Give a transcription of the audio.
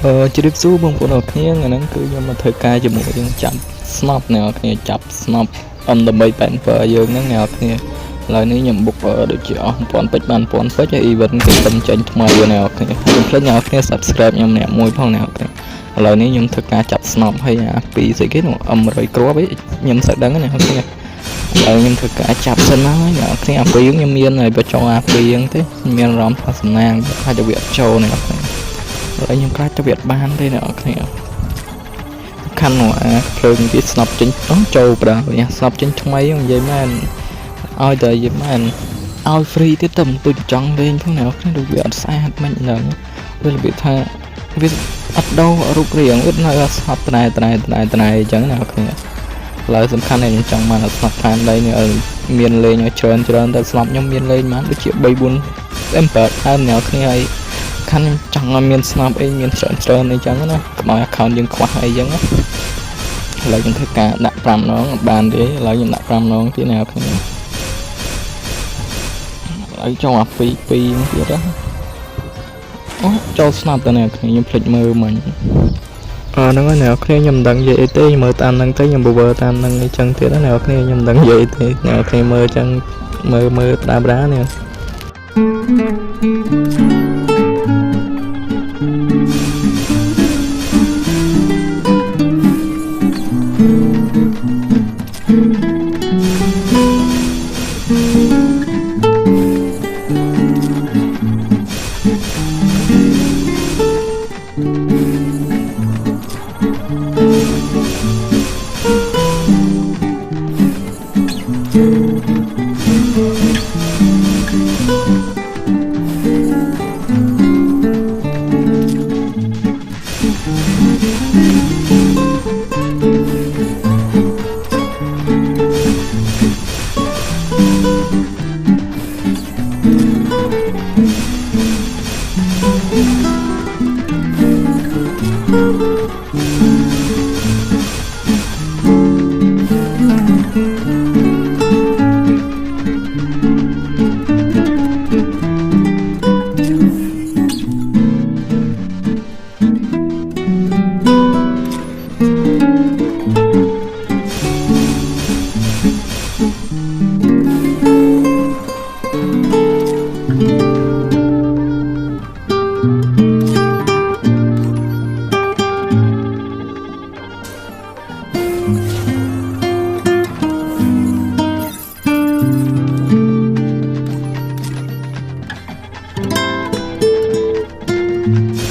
ជ្រាបសួរបងប្អូនអរគ្នាថ្ងៃហ្នឹងគឺខ្ញុំមកធ្វើការជាមួយយើងចាប់ស្នប់អ្នកនរគ្នាចាប់ស្នប់ M1387 យើងហ្នឹងអ្នកនរគ្នាឥឡូវនេះខ្ញុំបុកដូចជាអស់1000ពេជ្របាន1000ពេជ្រហើយ event គឺខ្ញុំចេញថ្មីអ្នកនរគ្នាខ្ញុំភ្លេចអ្នកនរគ្នា subscribe ខ្ញុំម្នាក់មួយផងអ្នកនរគ្នាឥឡូវនេះខ្ញុំធ្វើការចាប់ស្នប់ហើយអាពីស្អីគេនោះ M100 គ្រាប់ខ្ញុំសឹកដឹងអ្នកនរគ្នាឥឡូវខ្ញុំធ្វើការចាប់សិនហើយអ្នកនរគ្នាអាពីខ្ញុំមានហើយបើចង់អាពីហ្នឹងទេមានអារម្មណ៍ថាសំណាងអាចទៅវាចូលអ្នកនរគ្នាហើយខ្ញុំខ្លាចទៅវាបានទេអ្នកនរគ្នាខាន់នោះអាភ្លើងវាស្នប់ចេញចូលប្រើវាស្នប់ចេញថ្មីនិយាយមែនឲ្យតែនិយាយមែនឲ្យ free ទៀតតែមិនទុចចង់លេងផងអ្នកនរគ្នាដូចវាអត់ស្អាតមិនហ្នឹងវារបៀបថាវាអត់ដោរូបរាងវានៅស្នប់ត្រែអញ្ចឹងអ្នកនរគ្នាឡើយសំខាន់ដែលខ្ញុំចង់បានស្នប់ខានដីនេះឲ្យមានលេងឲ្យច្រើនតែស្នប់ខ្ញុំមានលេងបានដូចជា3 4 ember ហើយអ្នកនរគ្នាឲ្យខាន់ចង់ឲ្យមានស្នាប់អីមានច្រើនអីចឹងណាកុំឲ្យ account យើងខ្វះអីចឹងណាឥឡូវខ្ញុំធ្វើការដាក់5ដងបានទេឥឡូវខ្ញុំដាក់5ដងទៀតអ្នកគ្នាឥឡូវចង់អា2ទៀតណាអូចូលស្នាប់តើអ្នកគ្នាខ្ញុំភ្លេចមើលមិញហ្នឹងហើយអ្នកគ្នាខ្ញុំមិនដឹងនិយាយអីទេខ្ញុំមើលតាមហ្នឹងទៅខ្ញុំ cover តាមហ្នឹងអីចឹងទៀតណាអ្នកគ្នាខ្ញុំមិនដឹងនិយាយទេអ្នកគ្នាមើលចឹងមើលប្រានេះ Mm-hmm.